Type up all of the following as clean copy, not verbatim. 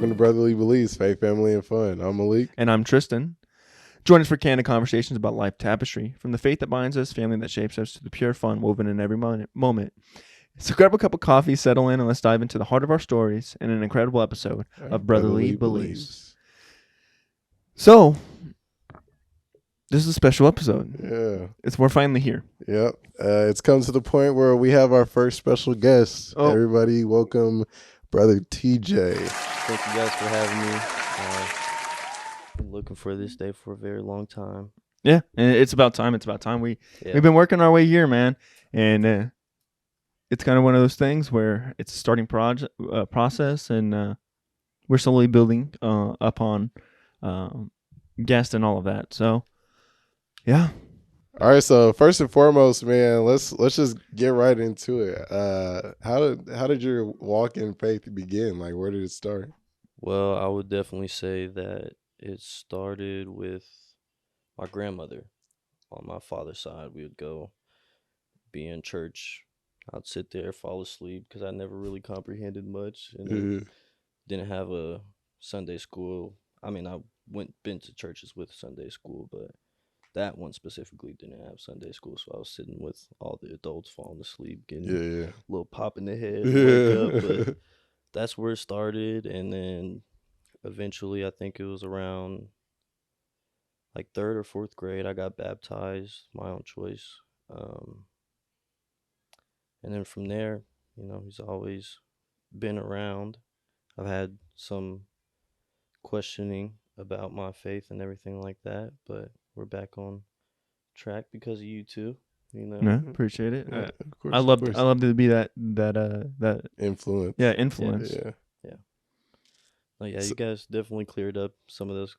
Welcome to Brotherly Beliefs, Faith, Family, and Fun. I'm Malik. And I'm Tristan. Join us for candid conversations about life tapestry, from the faith that binds us, family that shapes us, to the pure fun woven in every moment. So grab a cup of coffee, settle in, and let's dive into the heart of our stories in an incredible episode of Brotherly Beliefs. So, this is a special episode. Yeah. We're finally here. Yep. It's come to the point where we have our first special guest. Oh. Everybody welcome Brother TJ. Thank you guys for having me. Been looking for this day for a very long time. Yeah, and it's about time. We've been working our way here, man. And it's kind of one of those things where it's a starting process, and we're slowly building upon guests and all of that. So, yeah. All right, so first and foremost, man, let's just get right into it. How did your walk in faith begin? Like, where did it start? Well, I would definitely say that it started with my grandmother. On my father's side, we would go be in church. I'd sit there, fall asleep, because I never really comprehended much, and didn't have a Sunday school. I mean, I been to churches with Sunday school, but that one specifically didn't have Sunday school, so I was sitting with all the adults falling asleep, getting a little pop in the head, wake up. But that's where it started, and then eventually, I think it was around like 3rd or 4th grade, I got baptized, my own choice. And then from there, he's always been around. I've had some questioning about my faith and everything like that, but we're back on track because of you too. Yeah, appreciate it. Yeah, of course, I love to be that influence. Yeah, influence. Yeah. Oh yeah, you guys definitely cleared up some of those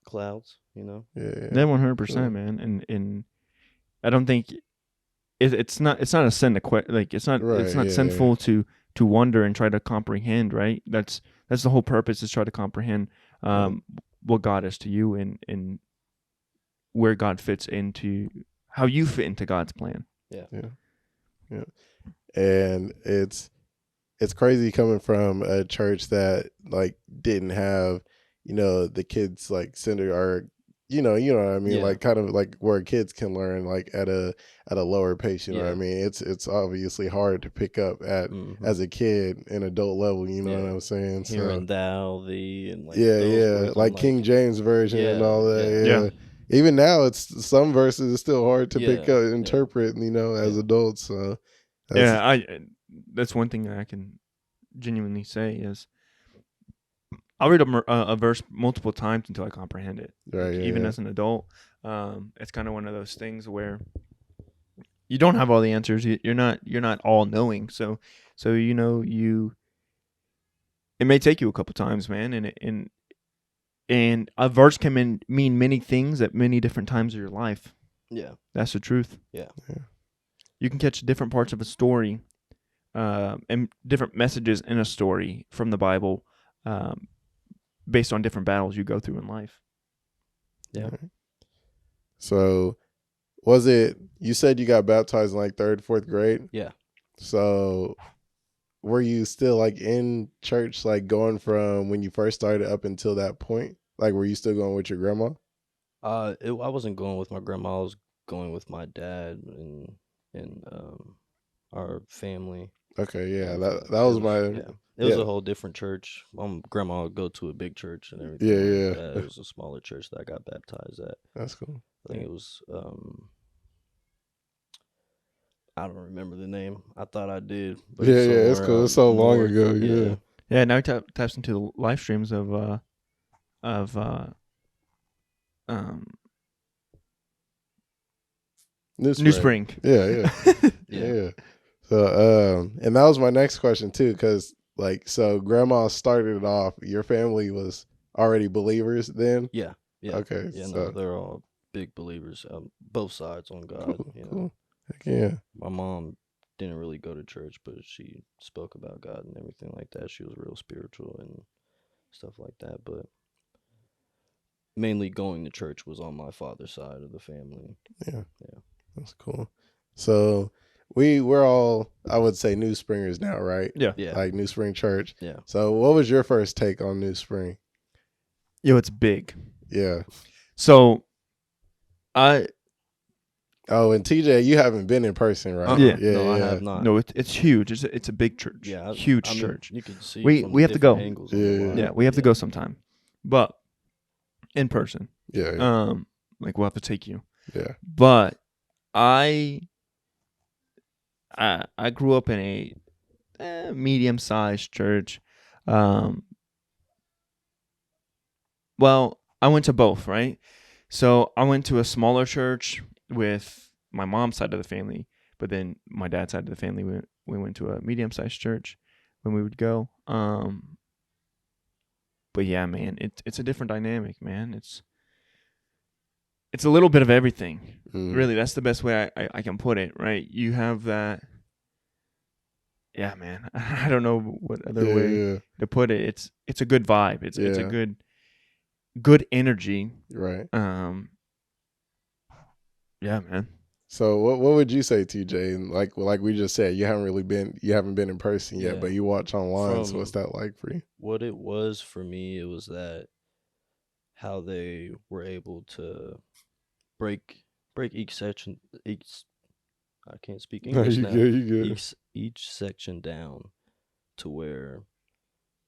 clouds. Yeah, 100%, man. And I don't think it's not a sin to it's not sinful to wonder and try to comprehend, right? That's the whole purpose, is try to comprehend what God is to you, and where God fits into how you fit into God's plan. Yeah. And it's crazy coming from a church that like didn't have, the kids like center, or you know what I mean, Yeah. like kind of like where kids can learn like at a lower pace. You know what I Yeah. mean? It's obviously hard to pick up at as a kid in adult level. You know what I'm saying? Hearing thou, thee, and like yeah, those words, like I'm King James version and all that. Yeah. Even now, it's some verses it's still hard to pick up, interpret. As adults. So that's one thing that I can genuinely say is I'll read a verse multiple times until I comprehend it. Right. Even as an adult, it's kind of one of those things where you don't have all the answers. You're not all knowing. So it may take you a couple times, man, and a verse can mean many things at many different times of your life. Yeah, that's the truth. Yeah. You can catch different parts of a story, and different messages in a story from the Bible, based on different battles you go through in life. Yeah. So, was it? You said you got baptized in like 3rd, 4th grade. Yeah. So, were you still like in church, like going from when you first started up until that point? Like, were you still going with your grandma? I wasn't going with my grandma. I was going with my dad and our family. Okay, yeah, that was my. Yeah. It was a whole different church. Grandma would go to a big church and everything. Yeah. It was a smaller church that I got baptized at. That's cool. I think it was. I don't remember the name. I thought I did. But it's cool. It's so long ago. Yeah. Yeah. Now he taps into the live streams of New Spring. Yeah. Yeah. So, and that was my next question too, because like, so grandma started it off. Your family was already believers then. Yeah. Okay. Yeah. So. No, they're all big believers. Both sides on God. Cool. Heck yeah. My mom didn't really go to church, but she spoke about God and everything like that. She was real spiritual and stuff like that. But mainly going to church was on my father's side of the family. Yeah. That's cool. So we're all, I would say, New Springers now, right? Yeah. Like New Spring Church. Yeah. So what was your first take on New Spring? Yo, it's big. Yeah. So Oh, and TJ, you haven't been in person, right? Yeah. No, I have not. No, it's huge. It's a big church. Yeah, huge I mean, church. You can see. We have to go. Yeah. We have to go sometime, but in person. Yeah. Like we'll have to take you. Yeah. But I grew up in a medium-sized church. Well, I went to both, right? So I went to a smaller church with my mom's side of the family, but then my dad's side of the family, we went to a medium-sized church when we would go. But yeah, man, it's a different dynamic, man. It's a little bit of everything. Really, that's the best way I can put it, right? You have that. Yeah, man. I don't know what other way to put it. It's a good vibe. It's a good energy. Right. Yeah, man. So what would you say, TJ? Like we just said, you haven't been in person yet, but you watch online. So what's that like for you? What it was for me, it was that how they were able to break each section. I can't speak English now. You good. Each section down to where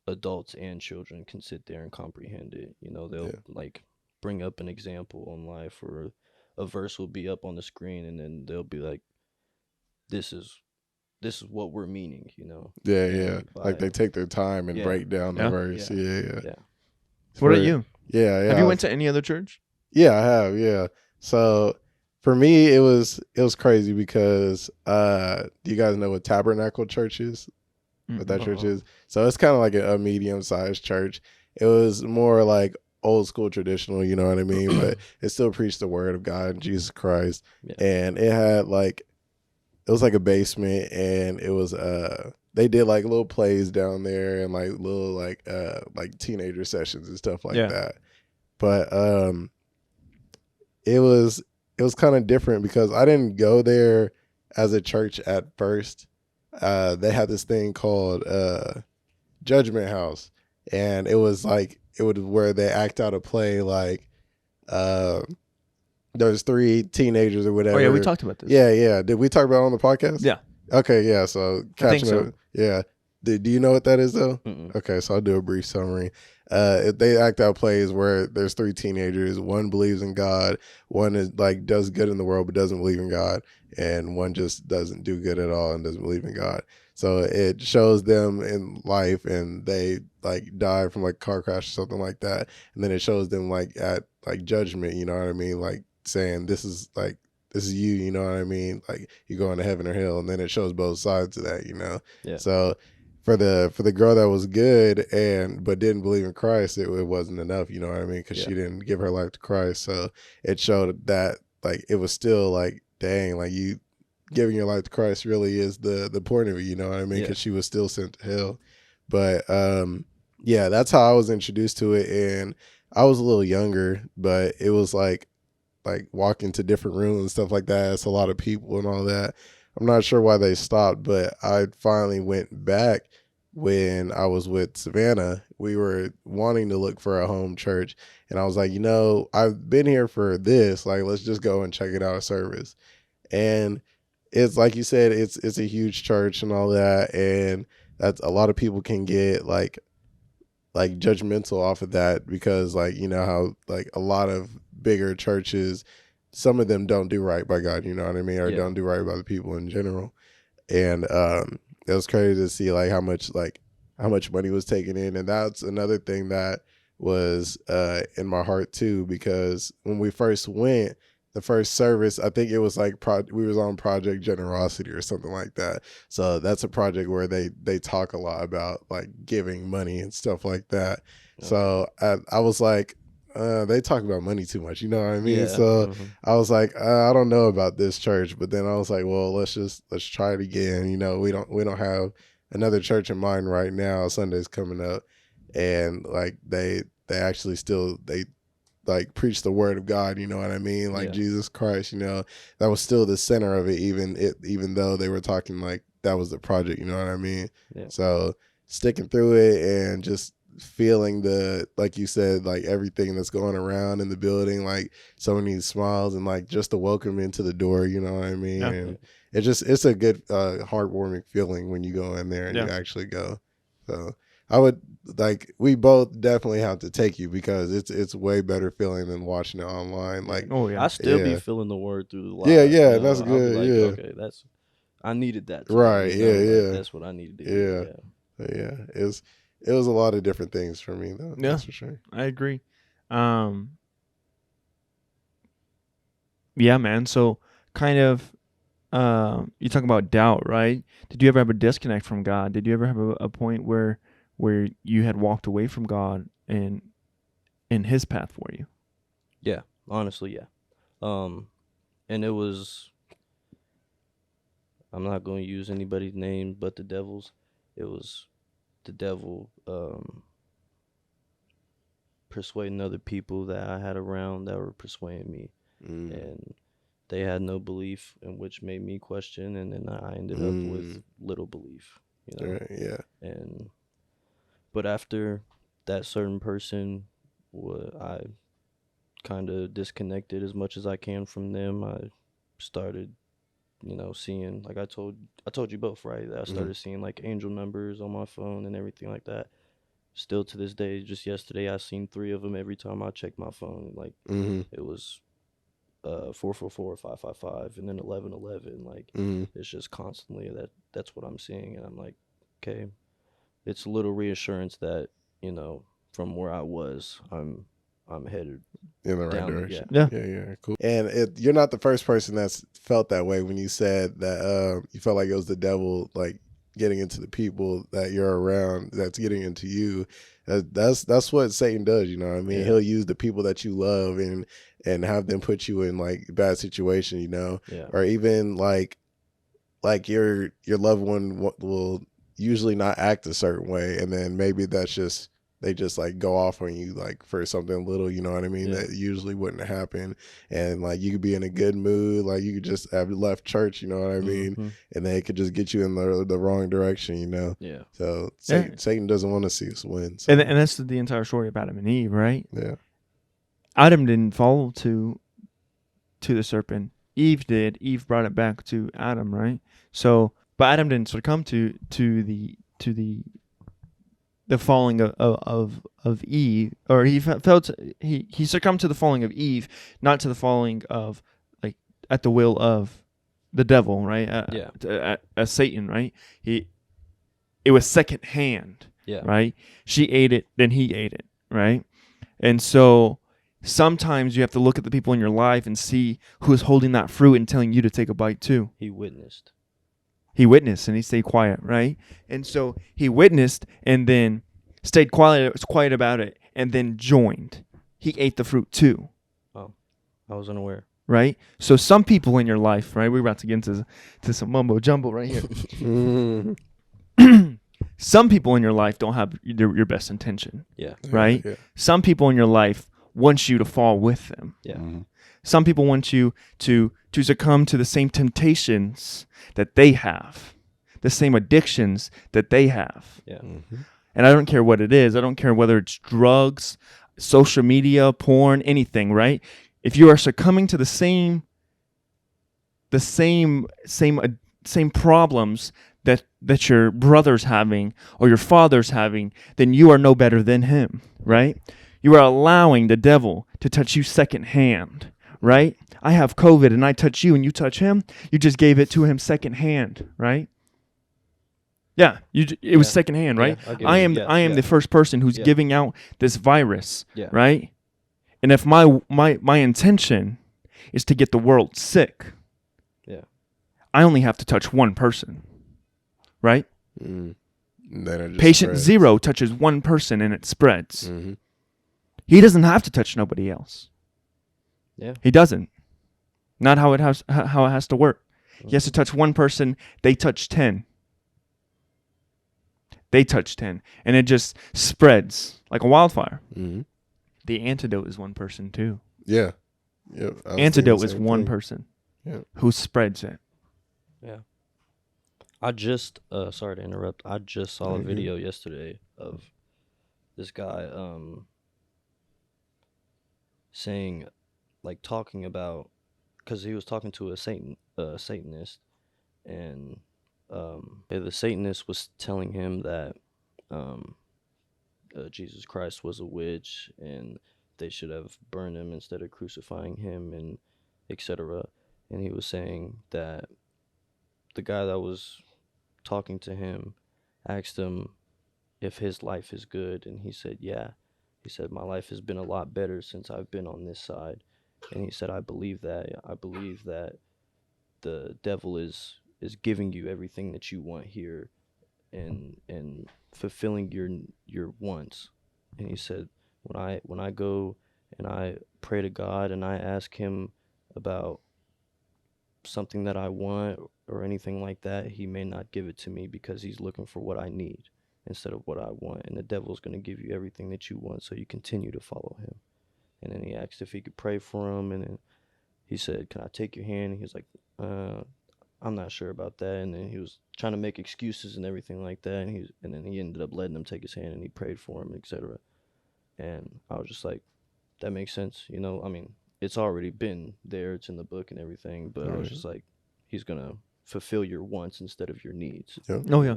adults and children can sit there and comprehend it. You know, they'll like bring up an example in life, or a verse will be up on the screen, and then they'll be like, "This is what we're meaning." You know. Yeah. Like they take their time and break down the verse. Yeah. What about you? Yeah. Have you went to any other church? Yeah, I have. Yeah. So for me, it was crazy because do you guys know what Tabernacle Church is? What that church is? So it's kind of like a medium-sized church. It was more like old school traditional, you know what I mean? But it still preached the word of God, Jesus Christ. Yeah. And it had it was like a basement, and it was they did like little plays down there and like little like teenager sessions and stuff like that. But it was kind of different because I didn't go there as a church at first. They had this thing called Judgment House, and it was where they act out a play like there's 3 teenagers or whatever. Oh yeah, we talked about this. Yeah. Did we talk about it on the podcast? Yeah. Okay, yeah. So catching up. So. Yeah. Do you know what that is though? Mm-mm. Okay, so I'll do a brief summary. They act out plays where there's 3 teenagers. One believes in God. One is like does good in the world but doesn't believe in God, and one just doesn't do good at all and doesn't believe in God. So it shows them in life, and they like die from like a car crash or something like that, and then it shows them like at like judgment. You know what I mean? Like saying this is you. You know what I mean? Like you going to heaven or hell, and then it shows both sides of that. You know? Yeah. So. For the girl that was good but didn't believe in Christ, it wasn't enough, you know what I mean? Because she didn't give her life to Christ. So it showed that like it was still like, dang, like you giving your life to Christ really is the point of it, you know what I mean? Because she was still sent to hell. But that's how I was introduced to it, and I was a little younger, but it was like walking to different rooms and stuff like that. It's a lot of people and all that. I'm not sure why they stopped, but I finally went back when I was with Savannah. We were wanting to look for a home church, and I was like, I've been here for this. Like, let's just go and check it out, a service. And it's like you said, it's a huge church and all that, and that's a lot of people can get like judgmental off of that because like how like a lot of bigger churches, some of them don't do right by God, you know what I mean? Or don't do right by the people in general. And it was crazy to see like how much money was taken in. And that's another thing that was in my heart too, because when we first went, the first service, I think it was like we was on Project Generosity or something like that. So that's a project where they talk a lot about like giving money and stuff like that. Okay. So I was like, they talk about money too much, you know what I mean? So I was like, I don't know about this church, but then I was like, well, let's try it again. We don't have another church in mind right now. Sunday's coming up, and like they actually still like preach the word of God, you know what I mean? Like Jesus Christ, you know, that was still the center of it, even though they were talking like that was the project, you know what I mean? Yeah. So sticking through it and just feeling like you said, like everything that's going around in the building, like so many smiles and like just the welcome into the door, you know what I mean? Yeah. And it's a good heartwarming feeling when you go in there and you actually go. So I would we both definitely have to take you because it's way better feeling than watching it online. Like, I still be feeling the word through the live. Yeah, you know? that's good. I'll be like, okay, I needed that today, right. You know? Yeah. That's what I needed to hear. Yeah. It was a lot of different things for me though. Yeah, that's for sure. I agree. Yeah, man. So kind of, you talk about doubt, right? Did you ever have a disconnect from God? Did you ever have a point where you had walked away from God and in His path for you? Yeah, honestly, yeah. And it was, I'm not going to use anybody's name but the devil's. It was the devil persuading other people that I had around that were persuading me. And they had no belief, in which made me question, and then I ended up with little belief, you know. Right, yeah. But after that certain person, I kind of disconnected as much as I can from them. I started, you know, seeing, like I told you both, right? That I started seeing like angel numbers on my phone and everything like that. Still to this day, just yesterday, I seen 3 of them every time I checked my phone. Like it was 444, 555, and then 1111. Like it's just constantly that's what I'm seeing, and I'm like, okay, it's a little reassurance that, you know, from where I was, I'm headed in the right down, direction. Yeah, Cool. And you're not the first person that's felt that way when you said that you felt like it was the devil, like getting into the people that you're around, that's getting into you. That's what Satan does, you know what I mean? He'll use the people that you love and have them put you in like bad situation, you know, or even like your loved one will usually not act a certain way, and then maybe that's just they just like go off on you like for something little, you know what I mean, that usually wouldn't happen. And like you could be in a good mood, like you could just have left church, you know what I mean, and they could just get you in the wrong direction, you know. So Satan doesn't want to see us win, so. And that's the entire story of Adam and Eve, right? Adam didn't fall to the serpent. Eve did. Eve brought it back to Adam, right? So, but Adam didn't succumb to the falling of Eve, or he succumbed to the falling of Eve, not to the falling of, like, at the will of the devil, right? As Satan, right? It was second hand, right? She ate it, then he ate it, right? And so sometimes you have to look at the people in your life and see who's holding that fruit and telling you to take a bite too. He witnessed and he stayed quiet, right? And so he witnessed and then stayed quiet about it and then joined. He ate the fruit too. Oh, I was unaware. Right? So some people in your life, right? We're about to get into some mumbo jumbo right here. Some people in your life don't have your best intention. Right? Yeah. Some people in your life want you to fall with them. Some people want you to succumb to the same temptations that they have, the same addictions that they have. And I don't care what it is. I don't care whether it's drugs, social media, porn, anything, right? If you are succumbing to the same problems that your brother's having or your father's having, then you are no better than him, right? You are allowing the devil to touch you secondhand, right? I have COVID and I touch you and you touch him. You just gave it to him secondhand, right? Yeah, it was secondhand, right? I am the first person who's giving out this virus, right? And if my intention is to get the world sick, I only have to touch one person, right? Patient 0 touches one person and it spreads. He doesn't have to touch nobody else. He doesn't. Not how it has to work. He has to touch one person. They touch 10. They touch 10, and it just spreads like a wildfire. the antidote is one person too. Yeah. Yep. Antidote is one person who spreads it. Yeah. I just sorry to interrupt. I just saw a video yesterday of this guy saying, like, talking about, because he was talking to a Satanist, and the Satanist was telling him that Jesus Christ was a witch and they should have burned him instead of crucifying him, and etc. And he was saying that the guy that was talking to him asked him if his life is good, and he said, yeah. He said, my life has been a lot better since I've been on this side. And he said, I believe that. I believe that the devil is giving you everything that you want here, and fulfilling your wants. And he said, when I go and I pray to God and I ask him about something that I want or anything like that, he may not give it to me because he's looking for what I need instead of what I want. And the devil's going to give you everything that you want, so you continue to follow him. And then he asked if he could pray for him, and then he said, can I take your hand? And he was like, I'm not sure about that. And then he was trying to make excuses and everything like that, and then he ended up letting him take his hand, and he prayed for him, etc. And I was just like, that makes sense, you know. I mean, it's already been there, it's in the book and everything, but I was just like, he's gonna fulfill your wants instead of your needs. Yeah. Oh yeah.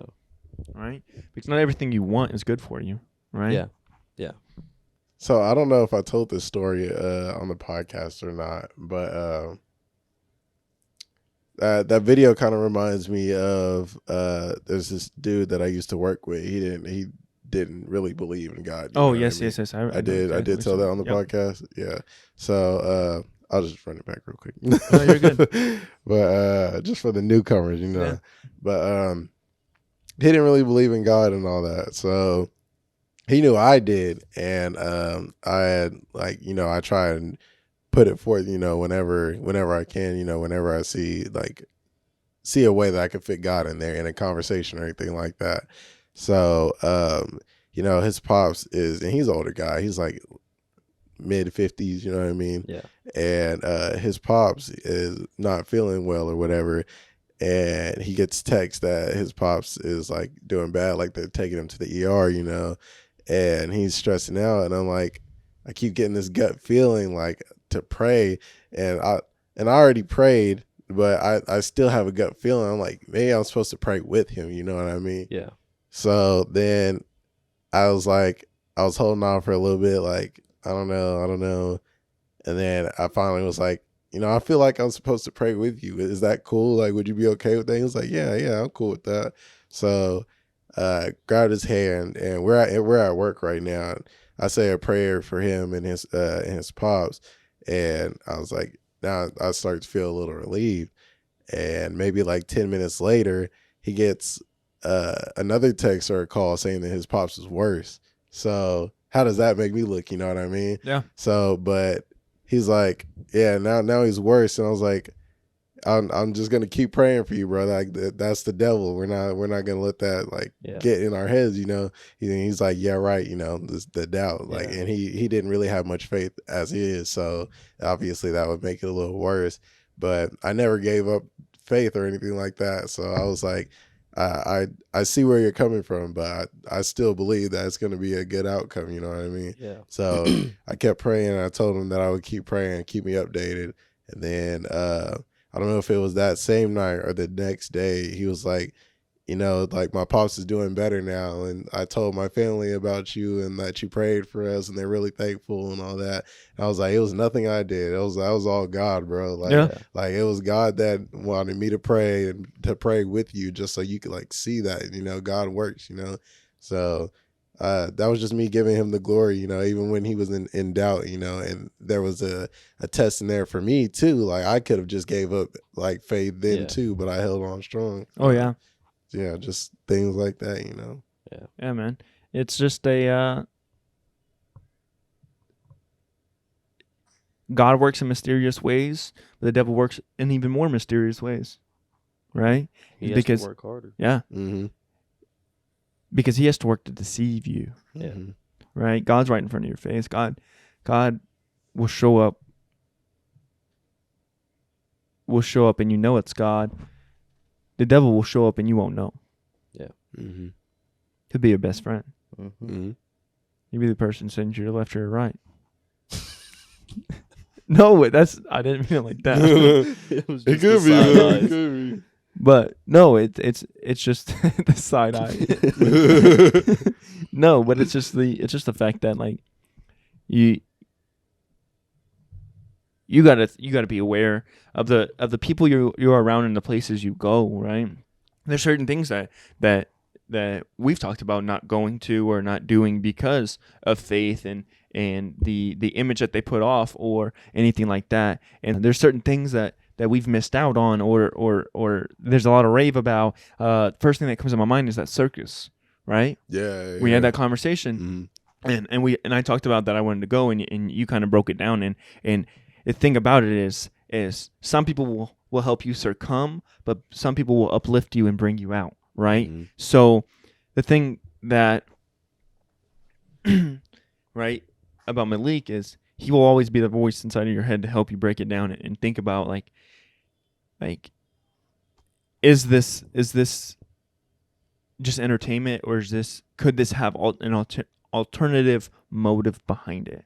Right? Because not everything you want is good for you, right? Yeah. Yeah. So I don't know if I told this story on the podcast or not, but that video kind of reminds me of there's this dude that I used to work with. He didn't really believe in God. Oh yes, yes. I did tell that on the podcast. Yeah. So I'll just run it back real quick. No, you're good. But just for the newcomers, you know. Yeah. But he didn't really believe in God and all that. So he knew I did, and I had, like, you know, I try and put it forth, you know, whenever I can, you know, whenever I see a way that I can fit God in there in a conversation or anything like that. So, you know, his pops and he's an older guy. He's like mid 50s, you know what I mean? Yeah. And his pops is not feeling well or whatever. And he gets text that his pops is like doing bad, like they're taking him to the ER, you know, and he's stressing out. And I'm like, I keep getting this gut feeling like to pray. And I already prayed, but I still have a gut feeling. I'm like, maybe I'm supposed to pray with him, you know what I mean? Yeah. So then I was holding on for a little bit, like, I don't know. And then I finally was like, you know, I feel like I'm supposed to pray with you. Is that cool? Like, would you be okay with that? He was like, yeah, I'm cool with that. So grabbed his hand, and we're at work right now. I say a prayer for him and his pops. And I was like, now I start to feel a little relieved. And maybe like 10 minutes later, he gets another text or a call saying that his pops is worse. So how does that make me look? You know what I mean? Yeah. So, but he's like, yeah, now he's worse. And I was like, I'm just gonna keep praying for you, brother. Like that's the devil. We're not gonna let that get in our heads, you know. He's like, yeah, right, you know, the doubt, like, and he didn't really have much faith as is, so obviously that would make it a little worse. But I never gave up faith or anything like that. So I was like, I see where you're coming from, but I still believe that it's gonna be a good outcome. You know what I mean? Yeah. So I kept praying. And I told him that I would keep praying and keep me updated, and then I don't know if it was that same night or the next day, he was like, you know, like, my pops is doing better now, and I told my family about you and that you prayed for us, and they're really thankful and all that. And I was like, it was nothing I did. That was all God, bro. Like, like, it was God that wanted me to pray and to pray with you, just so you could like see that, you know, God works, you know. So that was just me giving him the glory, you know, even when he was in doubt, you know. And there was a test in there for me too. Like, I could have just gave up like faith then too, but I held on strong. Oh yeah. Yeah, just things like that, you know. Yeah, man. It's just a God works in mysterious ways, but the devil works in even more mysterious ways, right? He has to work harder. Yeah. Mm-hmm. Because he has to work to deceive you. Yeah. Right? God's right in front of your face. God God will show up. Will show up, and you know it's God. The devil will show up, and you won't know. Yeah. Mm-hmm. He'll be your best friend. Mm-hmm. Mm-hmm. He'll be the person sitting to your left or your right. No, I didn't mean it like that. It was It just could the be. side Though. eyes. It could be. But no, it's just the side eye. No, but it's just the fact that like you gotta be aware of the people you're around and the places you go, right? There's certain things that we've talked about not going to or not doing because of faith and the image that they put off or anything like that. And there's certain things that we've missed out on or there's a lot of rave about. First thing that comes to my mind is that circus, right? Yeah. We had that conversation. Mm-hmm. And I talked about that I wanted to go and you kind of broke it down and the thing about it is some people will help you succumb, but some people will uplift you and bring you out, right? Mm-hmm. So the thing that right about Malik is he will always be the voice inside of your head to help you break it down and think about like is this just entertainment or could this have an alternative motive behind it,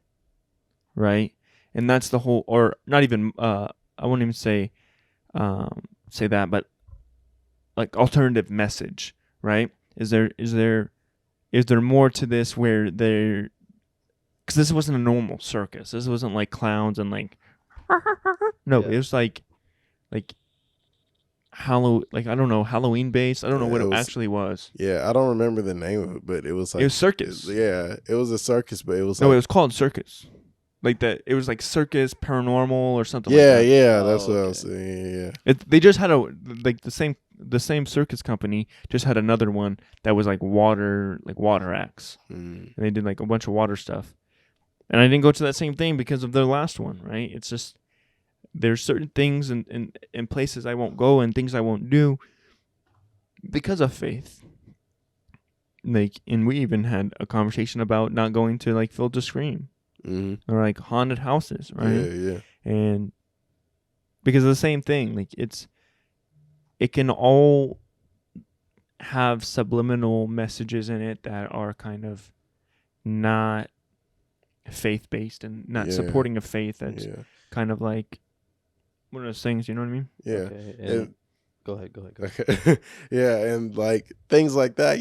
right? And that's the whole, or not even I won't even say that, but like alternative message, right? Is there more to this where there? Because this wasn't a normal circus. This wasn't like clowns and like no, Yeah. it was like Halloween based. I don't know what it actually was. Yeah, I don't remember the name of it, but it was like It was circus. It was a circus, but it was No, like, it was called circus. Like that, it was like circus paranormal or something. yeah, like that. yeah, that's Oh, what I okay. was saying. They just had the same circus company just had another one that was like water acts, Mm. and they did like a bunch of water stuff. And I didn't go to that same thing because of their last one, right? It's just there's certain things and places I won't go and things I won't do because of faith. Like, and we even had a conversation about not going to like Field to Scream Mm-hmm. or like haunted houses, right? Yeah. And because of the same thing, like it can all have subliminal messages in it that are kind of not faith-based and not Yeah. supporting a faith that's Yeah. kind of like one of those things, you know what I mean? Yeah. Okay. And go ahead. Okay. Yeah, and like things like that,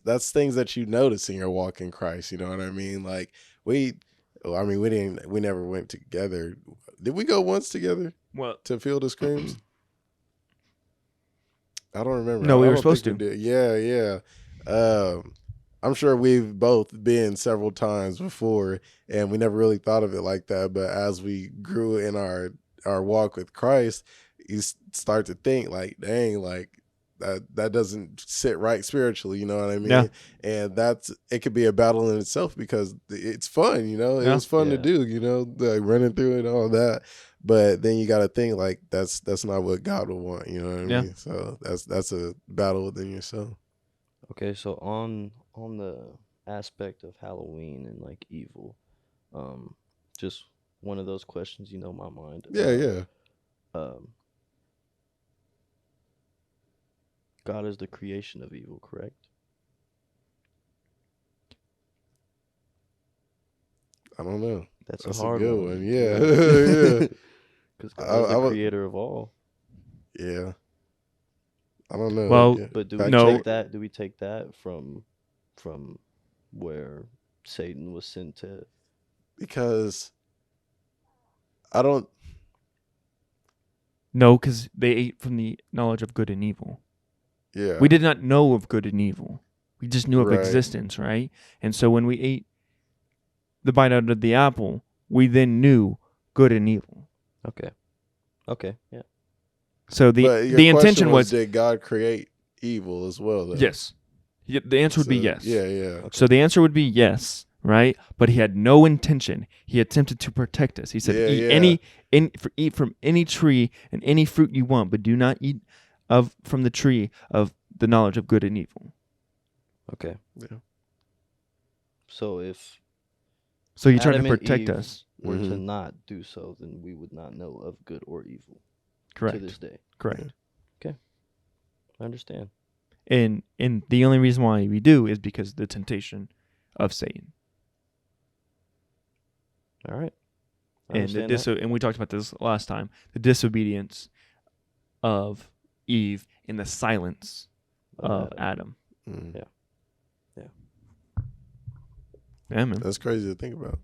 that's things that you notice in your walk in Christ, you know what I mean? Like we never went together. Did we go once together Well, to Field of Screams? I don't remember. No, we I were don't supposed think to. we did. Yeah. I'm sure we've both been several times before, and we never really thought of it like that. But as we grew in our walk with Christ, you start to think like, dang, like that doesn't sit right spiritually. You know what I mean? Yeah. And it could be a battle in itself because it's fun. It was fun to Yeah. do. Like running through it and all that. But then you got to think like that's not what God would want. You know what I Yeah. mean? So that's a battle within yourself. Okay, so on the aspect of Halloween and like evil, just one of those questions, my mind. Yeah. God is the creation of evil, correct? I don't know. That's That's a hard good one. Yeah. Yeah. Because God is I the would- creator of all. Yeah. I don't know. Well, Yeah. But do Fact we No. take that? Do we take that from where Satan was sent to? Because I don't. no, because they ate from the knowledge of good and evil. Yeah. We did not know of good and evil. We just knew of Right. existence, right? And so when we ate the bite out of the apple, we then knew good and evil. Okay, yeah. So But your the intention question was did God create evil as well? Though? yes. The answer would be So, yes. Yeah. So the answer would be yes, right? But he had no intention. He attempted to protect us. He said, Yeah, eat from any tree and any fruit you want, but do not eat from the tree of the knowledge of good and evil. Okay. Yeah. So if So you're trying to Adam and protect Eve us. were to not do so, then we would not know of good or evil. Correct. To this day. Correct. Okay. I understand. And the only reason why we do is because of the temptation of Satan. All right. And and we talked about this last time. The disobedience of Eve and the silence of Adam. Mm. Yeah. Yeah, man. That's crazy to think about.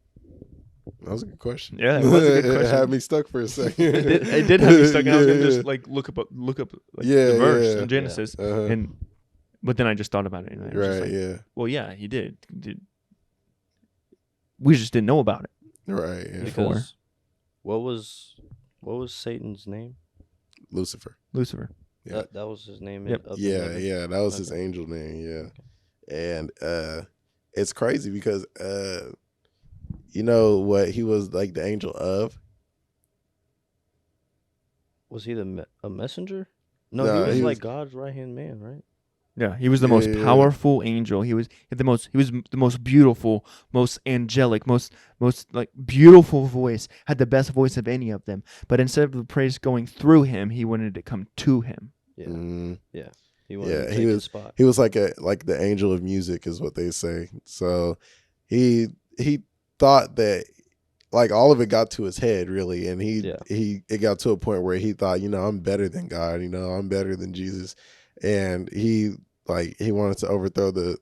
That was a good question. Yeah, it was a good It question. had me stuck for a second. it did have me stuck. And I was gonna just like look up the verse in Genesis, but then I just thought about it. And I was just like, well, yeah, he did. We just didn't know about it. Right. Yeah. Because what was Satan's name? Lucifer. Yeah. That was his name. Yep. Yeah. That was his angel name. Yeah. And it's crazy because you know what he was like the angel of? Was he a messenger? No, he was like God's right hand man, right? Yeah, he was the most powerful angel. He was the most beautiful, most angelic, most like beautiful voice. Had the best voice of any of them. But instead of the praise going through him, he wanted to come to him. Yeah. Yeah. He wanted to take his spot. He was like the angel of music is what they say. So he thought that like all of it got to his head really, and it got to a point where he thought, I'm better than God, I'm better than Jesus, and he wanted to overthrow the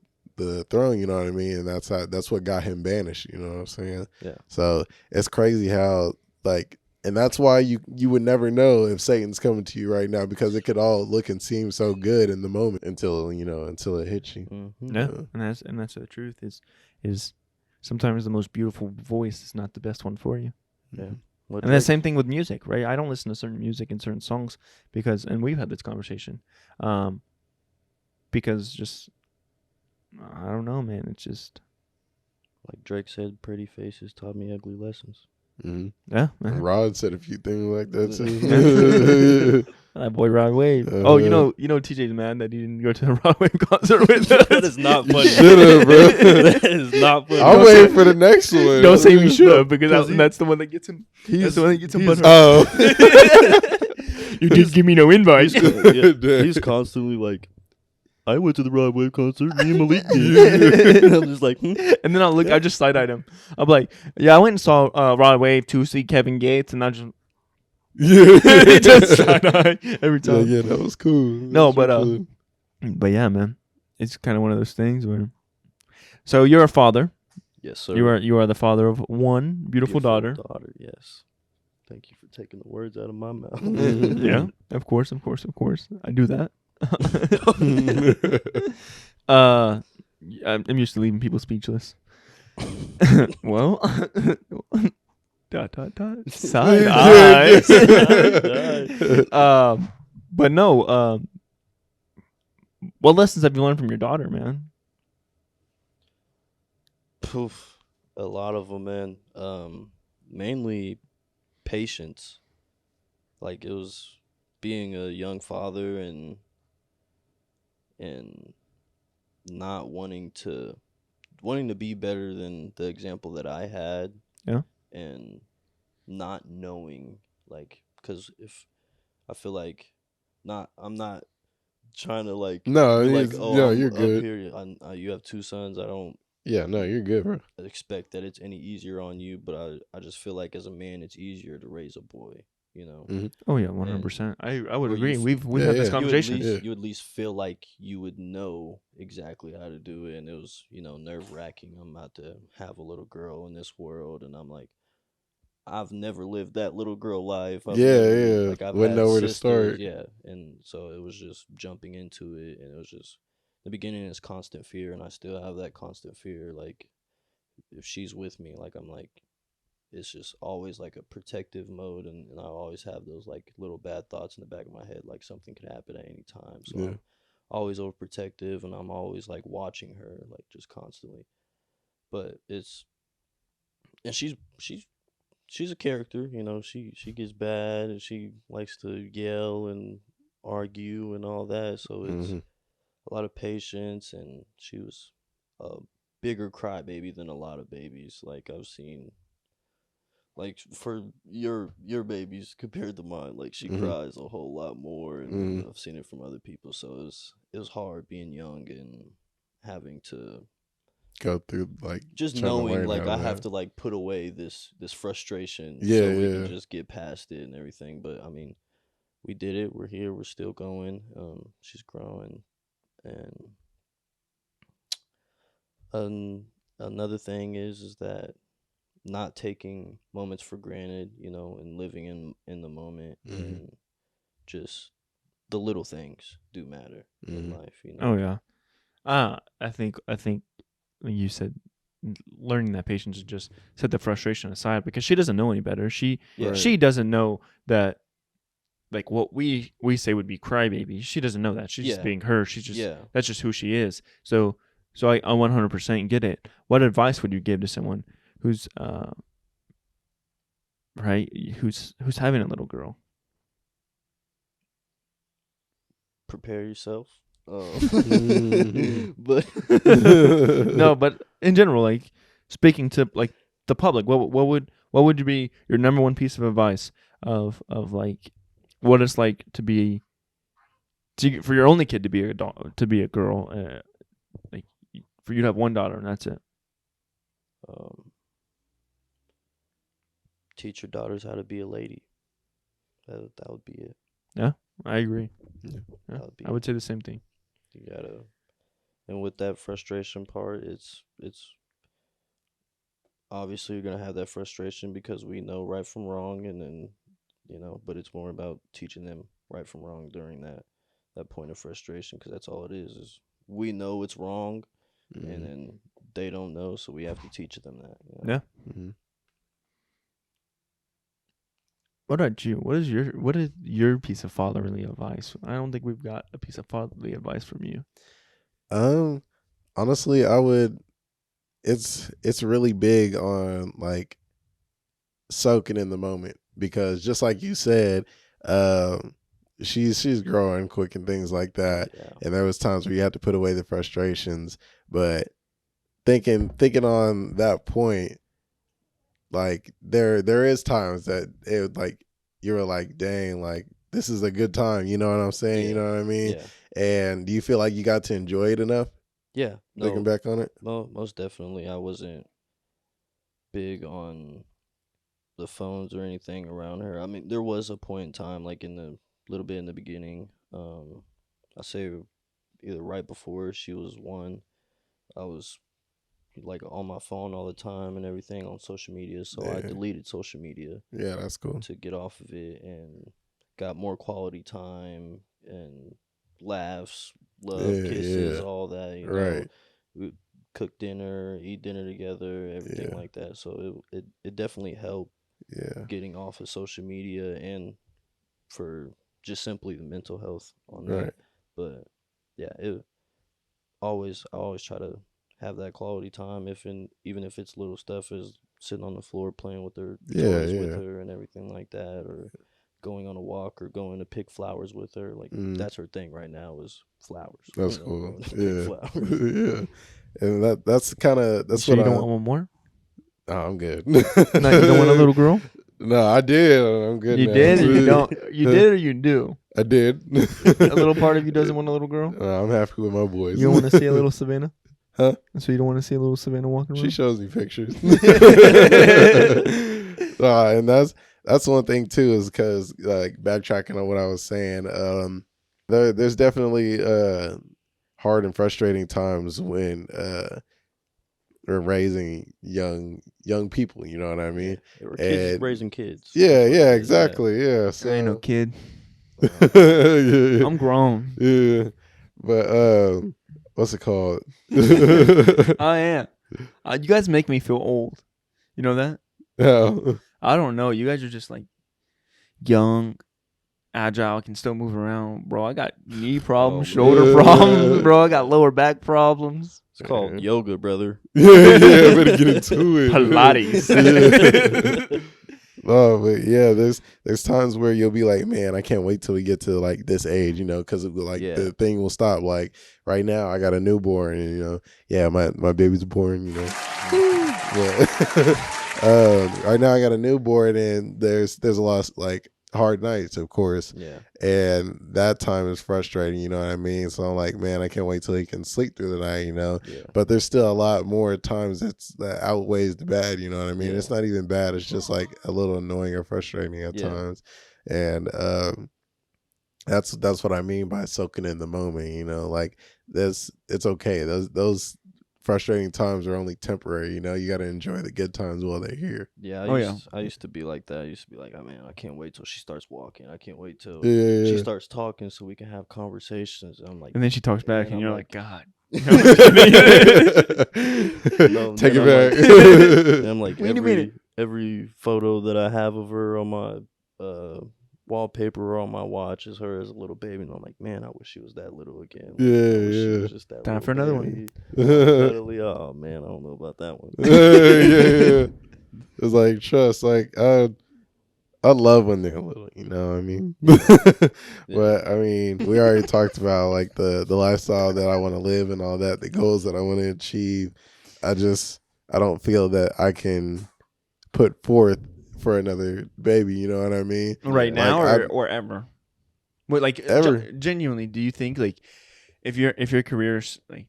throne, you know what I mean, and that's what got him banished, you know what I'm saying? Yeah. So it's crazy how and that's why you would never know if Satan's coming to you right now, because it could all look and seem so good in the moment until it hits you. Mm-hmm. Yeah, and that's the truth is sometimes the most beautiful voice is not the best one for you. Yeah. And the same thing with music, right? I don't listen to certain music and certain songs and we've had this conversation, because just, I don't know, man. It's just like Drake said, pretty faces taught me ugly lessons. Mm-hmm. Yeah. Rod said a few things like that too. That boy Rod Wave. You know TJ's mad that he didn't go to the Rod Wave concert with us. That is not funny. Should have, bro. That is not funny. I'm waiting for the next one. Don't say we should have, because that's the one that gets him. That's the one that gets him butthurt. Oh. You didn't give me no invite. He's constantly like, I went to the Rod Wave concert. Me and Malik did. I'm just like, And then I just side-eyed him. I'm like, yeah, I went and saw Rod Wave to see Kevin Gates, and I just just side-eye every time. Yeah, that was cool. No, but yeah, man, it's kind of one of those things where. So you're a father. Yes, sir. You are the father of one beautiful daughter. Yes. Thank you for taking the words out of my mouth. Yeah, of course. I do that. I'm used to leaving people speechless. Well, ... side eyes. But no. What lessons have you learned from your daughter, man? Poof, a lot of them, man. Mainly patience. Like, it was being a young father and not wanting to be better than the example that I had. Yeah. And not knowing, like, because if I feel like I'm not trying to like no, like, you're good. Up here, you have two sons. I don't. Yeah, no, you're good, bro. Expect that it's any easier on you, but I just feel like as a man, it's easier to raise a boy. Mm-hmm. Oh yeah, 100%. I would agree. We've had this conversation. You at least feel like you would know exactly how to do it, and it was nerve wracking. I'm about to have a little girl in this world, and I'm like, I've never lived that little girl life. Like, I've wouldn't know where to start. Yeah, and so it was just jumping into it, and it was just the beginning is constant fear, and I still have that constant fear. Like, if she's with me, like, I'm like, it's just always like a protective mode, and I always have those like little bad thoughts in the back of my head, like something could happen at any time. So I'm always overprotective, and I'm always like watching her, like, just constantly. But she's a character, she gets bad, and she likes to yell and argue and all that. So it's a lot of patience, and she was a bigger crybaby than a lot of babies. Like I've seen, like for your babies compared to mine, like she cries a whole lot more, and I've seen it from other people. So it was hard being young and having to go through like just knowing like I have to like put away this frustration so we can just get past it and everything. But I mean, we did it. We're here. We're still going. She's growing, and another thing is that not taking moments for granted, you know, and living in the moment, and just the little things do matter in life, you know. Oh yeah, I think you said learning that patience and just set the frustration aside, because she doesn't know any better. She doesn't know that, like what we say would be crybaby. She doesn't know that. She's just being her. She's just that's just who she is. So I 100% get it. What advice would you give to someone who's who's having a little girl? Prepare yourself. But no, but in general, like speaking to like the public, what would be your number one piece of advice of like what it's like for your only kid to be a girl, like for you to have one daughter and that's it. Teach your daughters how to be a lady. That would be it. Yeah, I agree. Yeah. I would say the same thing. You gotta, and with that frustration part, it's obviously you're gonna have that frustration because we know right from wrong, and then you know, but it's more about teaching them right from wrong during that point of frustration, because that's all it is we know it's wrong, and then they don't know, so we have to teach them that. You know? Yeah. What about you? What is your piece of fatherly advice? I don't think we've got a piece of fatherly advice from you. Honestly, I would. It's really big on like soaking in the moment, because just like you said, she's growing quick and things like that, and there was times where you had to put away the frustrations, but thinking on that point. Like there is times that it like you were like, dang, like this is a good time, you know what I'm saying? Yeah. You know what I mean? Yeah. And do you feel like you got to enjoy it enough? Yeah. Looking back on it? Most definitely. I wasn't big on the phones or anything around her. I mean, there was a point in time, like in the little bit in the beginning, I say either right before she was 1, I was like on my phone all the time and everything on social media, so I deleted social media. Yeah, that's cool. To get off of it, and got more quality time and laughs, love, kisses, all that. You know? We cook dinner, eat dinner together, everything like that. So it definitely helped. Getting off of social media, and for just simply the mental health on that. But yeah, I always try to have that quality time, even if it's little stuff as sitting on the floor playing with her toys with her and everything like that, or going on a walk or going to pick flowers with her. Like that's her thing right now is flowers. That's cool. Yeah. And that's kind of that's sure what you don't want one more? Oh, I'm good. No, you don't want a little girl? No, I did. I'm good. You now. Did or you don't? You did or you do? I did. A little part of you doesn't want a little girl? I'm happy with my boys. You don't want to see a little Savannah? Huh? So you don't want to see a little Savannah walking around? She shows me pictures. And that's one thing too, is because like backtracking on what I was saying, there's definitely hard and frustrating times when we're raising young people. You know what I mean? We're kids raising kids. Yeah, exactly. Yeah, so, I ain't no kid. I'm grown. Yeah, but what's it called? I am. You guys make me feel old. You know that? No. I don't know. You guys are just like young, agile, can still move around. Bro, I got knee problems, shoulder problems. Bro, I got lower back problems. It's called yoga, brother. Yeah, better get into it. Pilates. Oh, but yeah, there's times where you'll be like, man, I can't wait till we get to like this age, because like the thing will stop. Like right now, I got a newborn, and yeah, my baby's born, Yeah. Right now I got a newborn, and there's a lot of, like, hard nights, of course. Yeah. And that time is frustrating, you know what I mean? So I'm like, man, I can't wait till he can sleep through the night, Yeah. But there's still a lot more times that outweighs the bad, you know what I mean? Yeah. It's not even bad, it's just like a little annoying or frustrating at times. And that's what I mean by soaking in the moment, like it's okay. Those frustrating times are only temporary, you got to enjoy the good times while they're here. Yeah, I used to be like that. I used to be like, oh man, I can't wait till she starts walking. I can't wait till she starts talking so we can have conversations. I'm like, and then she talks back, and you're like, God. Take it back. I'm like, every photo that I have of her on my wallpaper or on my watch is her as a little baby, and I'm like, man, I wish she was that little again. She was just that time for another one. Literally, oh man, I don't know about that one. It's like, trust, like I love when they're little, you know what I mean? But I mean, we already talked about like the lifestyle that I want to live and all that, the goals that I want to achieve. I don't feel that I can put forth for another baby, you know what I mean? Right now, or ever? But like, ever. Genuinely, do you think like if your career's like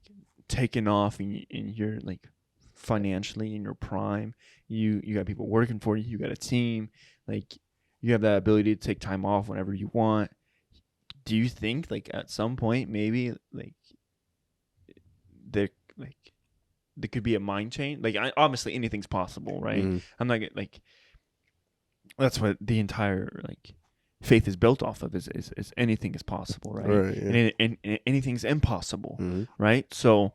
taking off and you're like financially in your prime, you got people working for you, you got a team, like you have that ability to take time off whenever you want. Do you think like at some point maybe like there could be a mind change? Like obviously anything's possible, right? Mm. I'm not like that's what the entire like faith is built off of is anything is possible, right? Right, yeah. And anything's impossible, Mm-hmm. right? So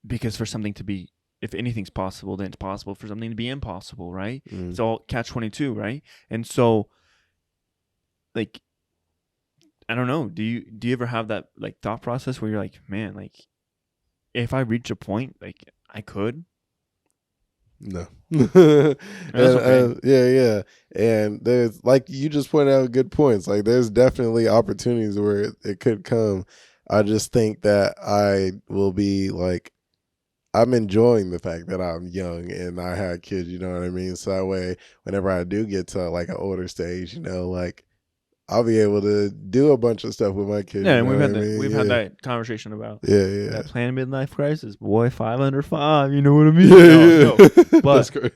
because for something to be, if anything's possible, then it's possible for something to be impossible, right? Mm-hmm. It's all catch-22, right? And so, like, I don't know. Do you ever have that like thought process where you're like, man, like, if I reach a point, like, I could? No. Okay. Yeah. And there's, like you just pointed out good points. Like there's definitely opportunities where it could come. I just think that I will be like, I'm enjoying the fact that I'm young and I had kids, you know what I mean? So that way, whenever I do get to like an older stage, like I'll be able to do a bunch of stuff with my kids. Yeah, and we've had that conversation about that planned midlife crisis. Boy, 5 under 5, you know what I mean? No. But that's great.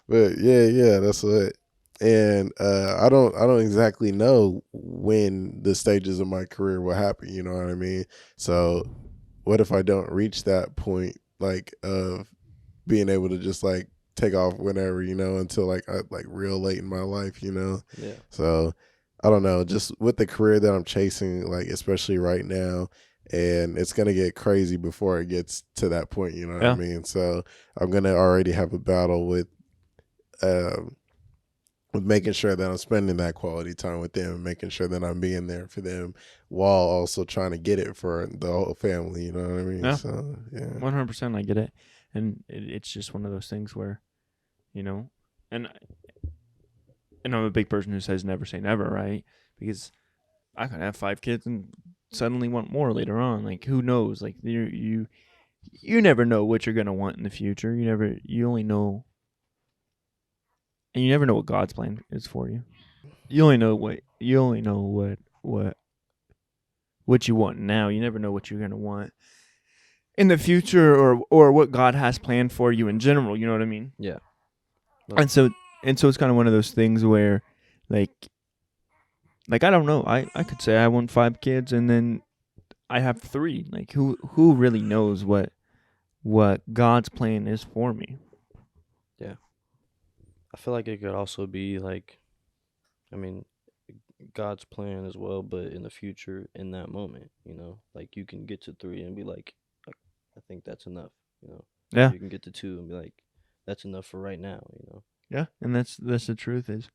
But yeah, that's what. And I don't exactly know when the stages of my career will happen, you know what I mean? So what if I don't reach that point, like, of being able to just like take off whenever, until like real late in my life, Yeah. So I don't know, just with the career that I'm chasing, like especially right now, and it's gonna get crazy before it gets to that point, you know what I mean? So I'm gonna already have a battle with making sure that I'm spending that quality time with them, making sure that I'm being there for them while also trying to get it for the whole family, you know what I mean? Yeah. So, yeah. 100% I get it. And it's just one of those things where, and I'm a big person who says never say never, right? Because I could have 5 kids and suddenly want more later on. Like, who knows? Like, you never know what you're going to want in the future. You only know. And you never know what God's plan is for you. You only know what you want now. You never know what you're gonna want in the future, or what God has planned for you in general. You know what I mean? Yeah. And so it's kind of one of those things where, like I don't know. I could say I want 5 kids, and then I have 3. Like who really knows what God's plan is for me? Yeah. I feel like it could also be like, God's plan as well, but in the future, in that moment, like you can get to 3 and be like, I think that's enough, Yeah. You can get to 2 and be like, that's enough for right now, Yeah, and that's the truth is,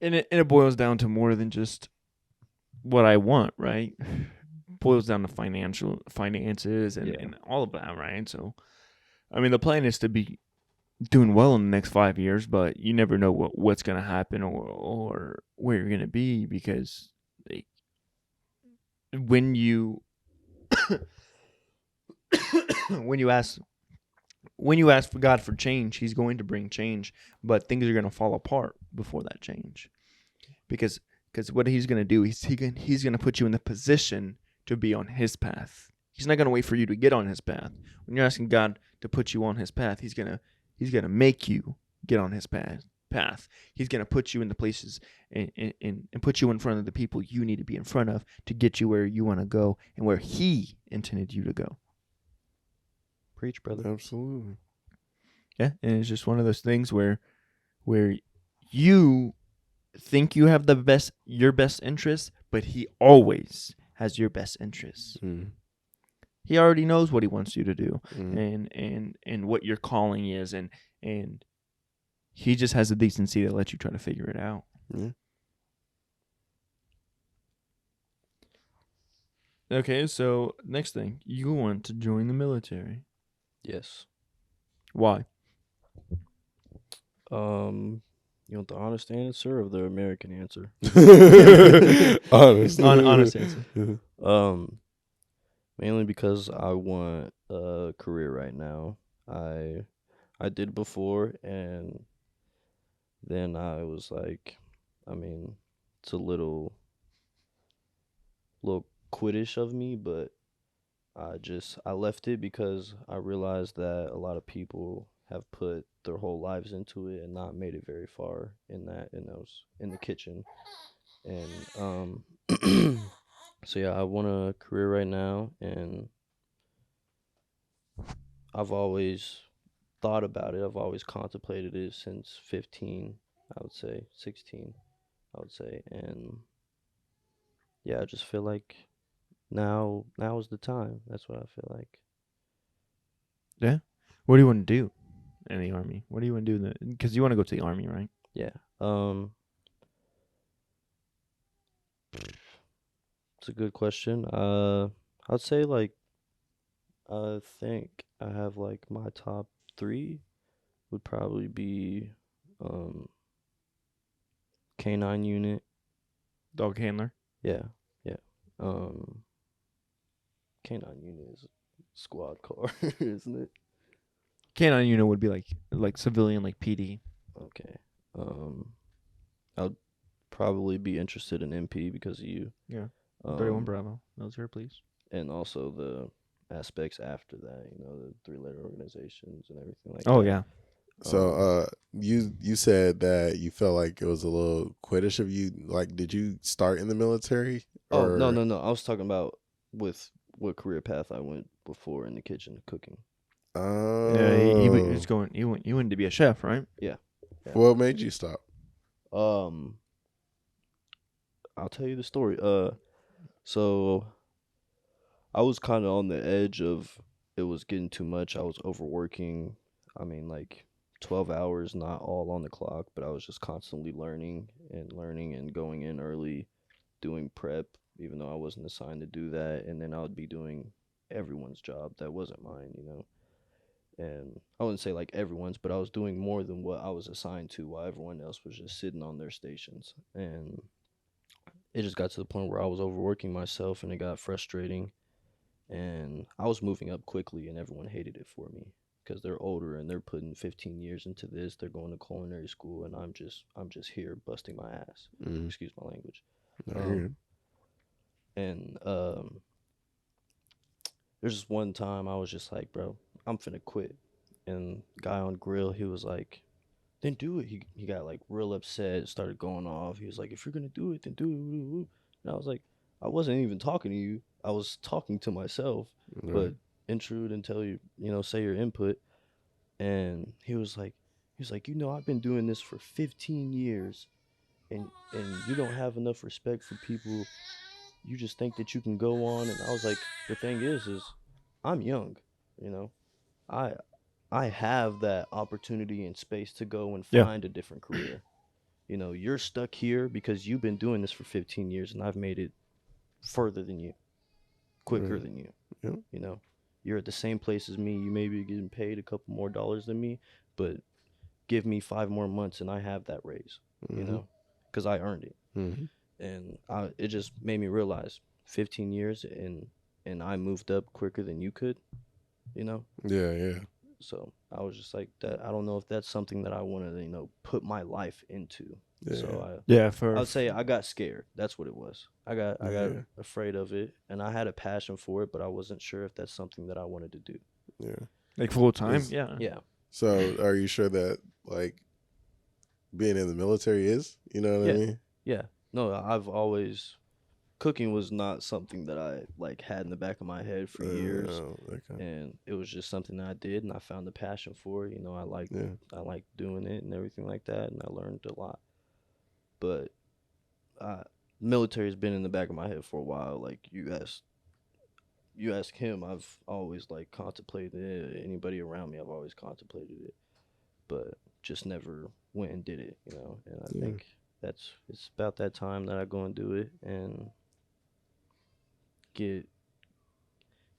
and it boils down to more than just what I want, right? Boils down to finances and all of that, right? So, the plan is to be doing well in the next 5 years, but you never know what's going to happen or where you're going to be, because like, when you when you ask for God for change, He's going to bring change, but things are going to fall apart before that change, because what He's going to do, he's going to put you in the position to be on His path. He's not going to wait for you to get on His path. When you're asking God to put you on His path, He's gonna make you get on His path. He's gonna put you in the places and put you in front of the people you need to be in front of to get you where you want to go and where He intended you to go. Preach, brother. Absolutely. Yeah, and it's just one of those things where you think you have your best interests, but He always has your best interests. He already knows what He wants you to do, and what your calling is, and He just has the decency to let you try to figure it out. Yeah. Okay, so next thing, you want to join the military. Yes. Why? You want the honest answer or the American answer? Honest. Honest answer. Mainly because I want a career right now. I did before, and then I was like, I mean, it's a little quittish of me, but I left it because I realized that a lot of people have put their whole lives into it and not made it very far in the kitchen. And so yeah, I want a career right now, and I've always thought about it. I've always contemplated it since 15, I would say, 16, I would say. And yeah, I just feel like now is the time. That's what I feel like. Yeah. What do you want to do in the Army? What do you want to do? Because you want to go to the Army, right? Yeah. It's a good question. I'd say like I think I have like my top 3 would probably be K9 unit. Dog handler. Yeah, yeah. K9 unit is squad car, isn't it? K9 unit would be like civilian, like PD. Okay. I'd probably be interested in MP because of you. Yeah. 31 Bravo. Military police. And also the aspects after that, the 3-letter organizations and everything like that. Oh, yeah. So you said that you felt like it was a little quittish of you. Like, did you start in the military? Or... Oh, no. I was talking about with what career path I went before in the kitchen cooking. Oh. Yeah, he was going. You wanted to be a chef, right? Yeah. What made you stop? I'll tell you the story. So I was kind of on the edge of it was getting too much. I was overworking. I mean, like 12 hours, not all on the clock, but I was just constantly learning and going in early, doing prep, even though I wasn't assigned to do that. And then I would be doing everyone's job that wasn't mine, And I wouldn't say like everyone's, but I was doing more than what I was assigned to while everyone else was just sitting on their stations. And it just got to the point where I was overworking myself, and it got frustrating. And I was moving up quickly, and everyone hated it for me because they're older and they're putting 15 years into this. They're going to culinary school, and I'm just here busting my ass. Excuse my language. There's just one time I was just like, bro, I'm finna quit. And the guy on grill, he was like, then do it. He got like real upset, started going off. He was like, if you're gonna do it, then do it. And I was like, I wasn't even talking to you. I was talking to myself. But intrude and tell you, say your input. And he was like, I've been doing this for 15 years, and you don't have enough respect for people. You just think that you can go on. And I was like, the thing is I'm young, I have that opportunity and space to go and find a different career. You're stuck here because you've been doing this for 15 years, and I've made it further than you, quicker than you. You're at the same place as me. You may be getting paid a couple more dollars than me, but give me 5 more months and I have that raise, you know, because I earned it. And it just made me realize 15 years and I moved up quicker than you could, you know. Yeah. So I was just like that. I don't know if that's something that I want to, put my life into. Yeah. So I would say I got scared. That's what it was. I got afraid of it, and I had a passion for it, but I wasn't sure if that's something that I wanted to do. Yeah. Like full time. Yeah. Yeah. So are you sure that like being in the military is? You know what I mean? Yeah. No, I've always cooking was not something that I like had in the back of my head for years, okay. and it was just something that I did, and I found a passion for. You know, I like doing it and everything like that, and I learned a lot. But military has been in the back of my head for a while. Like you ask him, I've always like contemplated it. Anybody around me, I've always contemplated it, but just never went and did it. You know, and I think it's about that time that I go and do it and get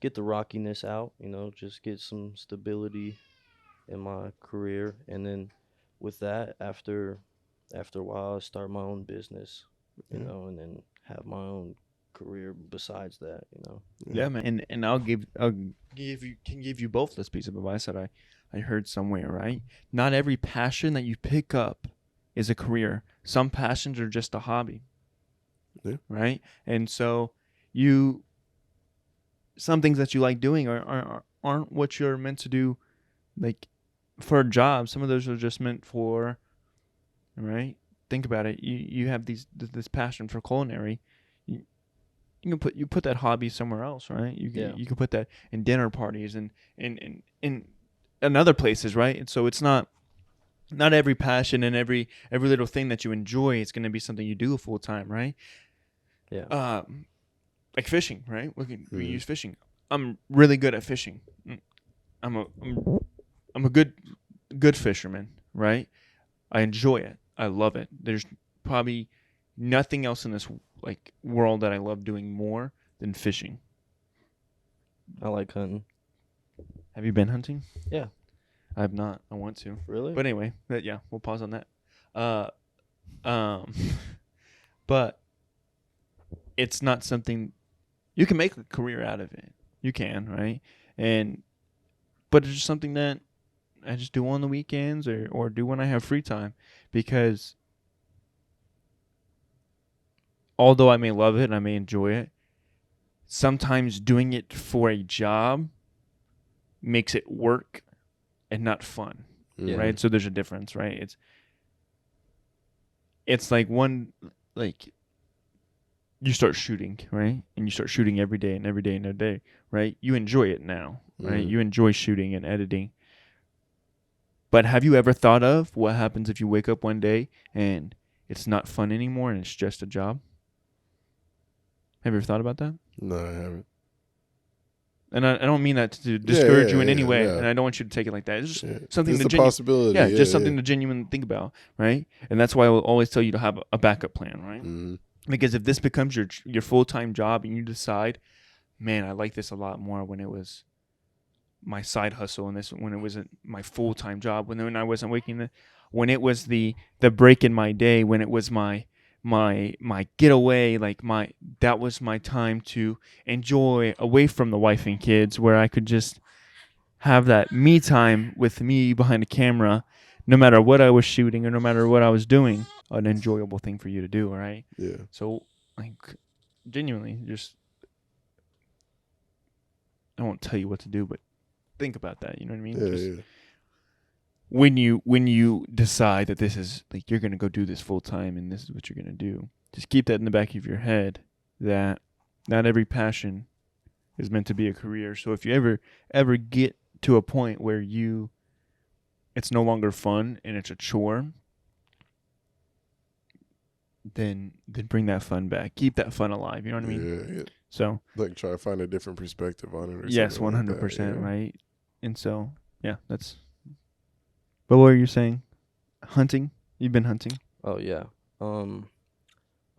the rockiness out, just get some stability in my career, and then with that, after a while, I start my own business, and then have my own career besides that. Yeah, man. And I'll give you both this piece of advice that I heard somewhere, right? Not every passion that you pick up is a career. Some passions are just a hobby. Yeah. Right? And so some things that you like doing aren't what you're meant to do, like for a job. Some of those are just meant for, right? Think about it. You have this passion for culinary. You put that hobby somewhere else, right? You can put that in dinner parties and in other places, right? And so it's not every passion and every little thing that you enjoy is going to be something you do full time, right? Yeah. Like fishing, right? We use fishing. I'm really good at fishing. I'm a good fisherman, right? I enjoy it. I love it. There's probably nothing else in this like world that I love doing more than fishing. I like hunting. Have you been hunting? Yeah. I have not. I want to. Really? But anyway, we'll pause on that. But it's not something you can make a career out of it. You can, right? But it's just something that I just do on the weekends or do when I have free time, because although I may love it and I may enjoy it, sometimes doing it for a job makes it work and not fun, right? So there's a difference, right? It's like you start shooting, right? And you start shooting every day and every day and every day, right? You enjoy it now, right? You enjoy shooting and editing. But have you ever thought of what happens if you wake up one day and it's not fun anymore and it's just a job? Have you ever thought about that? No, I haven't. And I don't mean that to discourage you in any way, and I don't want you to take it like that. It's just something it's a possibility. Yeah, just something to genuinely think about, right? And that's why I will always tell you to have a backup plan, right? Mm-hmm. Because if this becomes your full-time job and you decide, man, I like this a lot more when it was my side hustle and when it wasn't my full-time job, when I wasn't when it was the break in my day, when it was my getaway, that was my time to enjoy away from the wife and kids, where I could just have that me time with me behind the camera, no matter what I was shooting or no matter what I was doing, an enjoyable thing for you to do, right? Yeah. So, genuinely, just, I won't tell you what to do, but think about that. You know what I mean? Yeah. When you decide that this is you're gonna go do this full time and this is what you're gonna do, just keep that in the back of your head, that not every passion is meant to be a career. So if you ever get to a point where it's no longer fun and it's a chore, then bring that fun back. Keep that fun alive. You know what I mean? Yeah. So try to find a different perspective on it. Or yes, 100%, like right. And so that's. But what were you saying? Hunting? You've been hunting? Oh yeah. I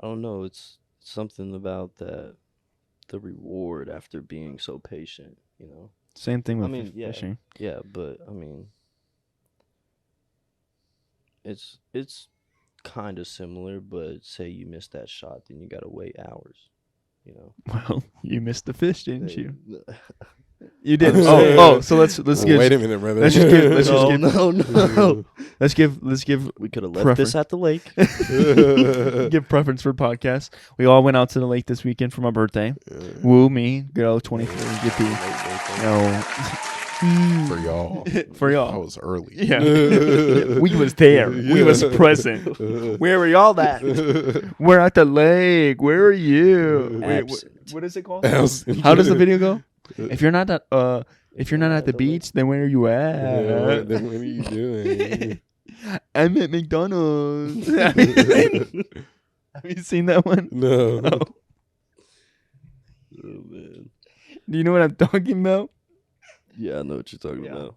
don't know. It's something about the reward after being so patient. Same thing with I mean, fishing. Yeah, but I mean, it's kind of similar, but say you missed that shot, then you gotta wait hours. You know. Well, you missed the fish, didn't you? No. You did. I'm Oh, saying- so let's give. Wait a minute, brother. let's just give- let's just No, give- no. Let's give We could have left Preference. this at the lake. give preference for podcasts. We all went out to the lake this weekend for my birthday. Woo me, good old 23, yippee. No, For y'all. for I y'all. was early. Yeah, we was there. We was present. Where were y'all at? We're at the lake. Where are you? Wait, Absent. what is it called? Absent. How does the video go? If you're not at the beach, then where are you at? Then what are you doing? I'm at McDonald's. Have you seen that one? No. Oh. Oh, man. Do you know what I'm talking about? Yeah, I know what you're talking Yeah. about.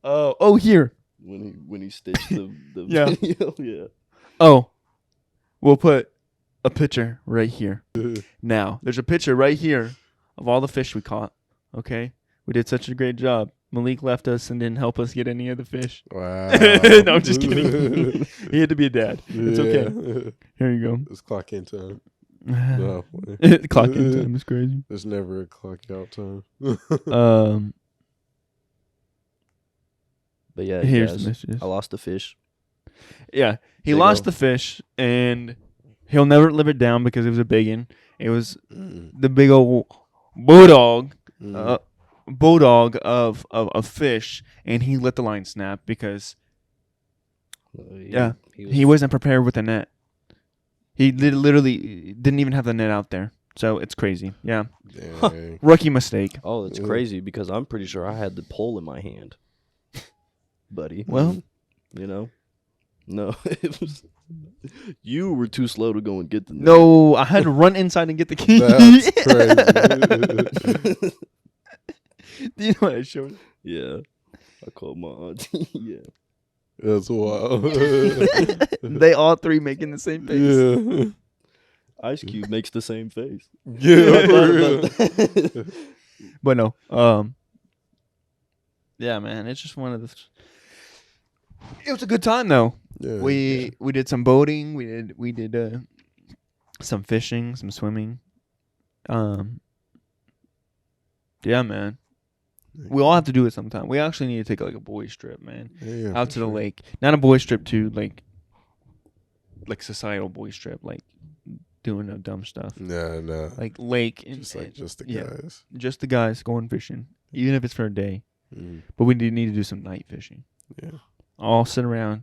Oh, here. When he stitched the Yeah. video. Yeah. Oh, we'll put a picture right here. Now, there's a picture right here of all the fish we caught. Okay, we did such a great job. Malik left us and didn't help us get any of the fish. Wow. No, I'm just kidding. He had to be a dad. It's okay. okay. Here you It's clock in time. go. No. Clock in time is crazy. There's never a clock out time. But yeah, Here's guys, the messages. I lost the fish. Yeah, he Big lost ol'. the fish, and he'll never live it down because it was a big one. It was Mm, the big old bulldog, mm. of fish, and he let the line snap because He, Yeah, was, he wasn't prepared with the net. He literally didn't even have the net out there, so it's crazy. Yeah, Dang. rookie mistake. Oh, it's Yeah. crazy because I'm pretty sure I had the pole in my hand, buddy. Well, You know, no, it was you were too slow to go and get the net. no, I had to run inside and get the key. That's crazy. Do you know what I showed? Yeah, I called my auntie. Yeah, That's wild. They all three making the same face. Yeah. Ice Cube makes the same face. Yeah, for real. But no, yeah, man, it's just one of the. It was a good time though. Yeah, We did some boating. We did some fishing, some swimming. Yeah, man. We all have to do it sometime. We actually need to take like a boys trip, man, yeah, out for to the sure. lake. Not a boys trip to like societal boys trip, like doing no dumb stuff. No, no. Like lake, and, Just the yeah. guys. just the guys going fishing, even if it's for a day. Mm, But we do need to do some night fishing. yeah. All sit around,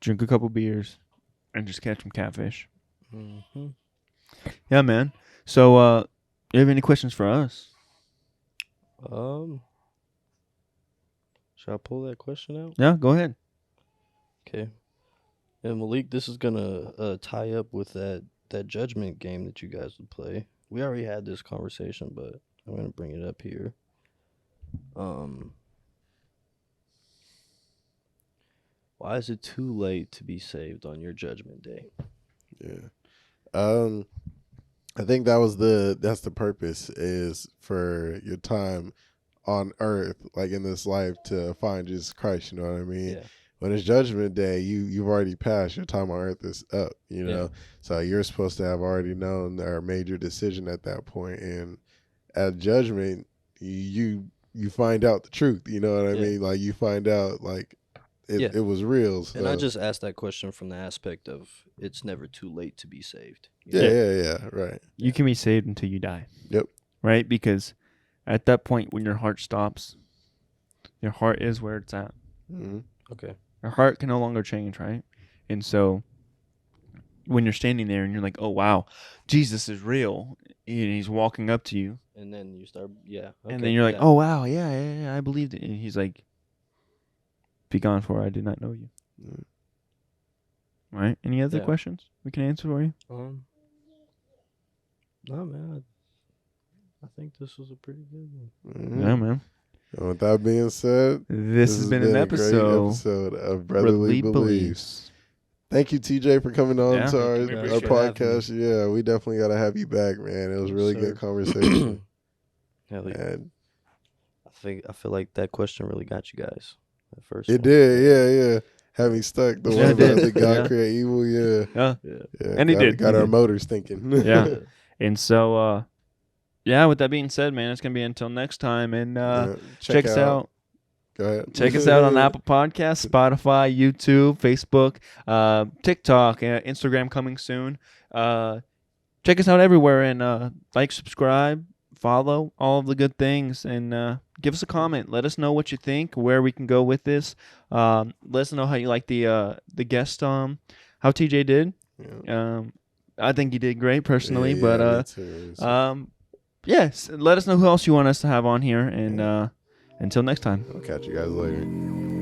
drink a couple beers, and just catch some catfish. Mm-hmm. Yeah, man. So, you have any questions for us? Should I pull that question out? Yeah, go ahead. Okay. And Malik, this is gonna tie up with that judgment game that you guys would play. We already had this conversation, but I'm gonna bring it up here. Why is it too late to be saved on your judgment day? Yeah. I think that's the purpose, is for your time on earth, like in this life, to find Jesus Christ, you know what I mean? Yeah. When it's judgment day, you've already passed. Your time on earth is up, you know? So you're supposed to have already known or made your decision at that point. And at judgment, you find out the truth, you know what I Yeah. mean? Like you find out like Yeah. it was real. So. And I just asked that question from the aspect of it's never too late to be saved. you Yeah, know? yeah, right. You can be saved until you die. Yep. Right? Because at that point, when your heart stops, your heart is where it's at. Mhm. Okay. Your heart can no longer change, right? And so when you're standing there and you're like, oh, wow, Jesus is real, and he's walking up to you, And then you start, yeah. and okay, then you're like, yeah. oh, wow, yeah, I believed it. And he's like, be gone, for I did not know you. Mm. Right? Any other Yeah. questions we can answer for you? No, man. I think this was a pretty good one. Mhm. Yeah, man. And with that being said, This has been an a great episode of Brotherly Beliefs. Thank you, TJ, for coming on Yeah, to thank our, you. We our appreciate having podcast. Yeah, we definitely got to have you back, man. It was a really Yes, good sir. conversation. Yeah, like, And I feel like that question really got you guys at first. it one. did, yeah. Had me stuck. The Yeah, one it did. that God Yeah. create evil. Yeah. Yeah. Yeah. And he did. Got He our did. motors thinking. Yeah. And so, yeah, with that being said, man, it's going to be until next time. And check us out. Go ahead. Check us out on Apple Podcasts, Spotify, YouTube, Facebook, TikTok, Instagram coming soon. Check us out everywhere and like, subscribe, follow, all of the good things, and give us a comment. Let us know what you think, where we can go with this. Let us know how you like the guest, how TJ did. Yeah. I think he did great personally, me but too. yes, let us know who else you want us to have on here, and until next time. I'll catch you guys later.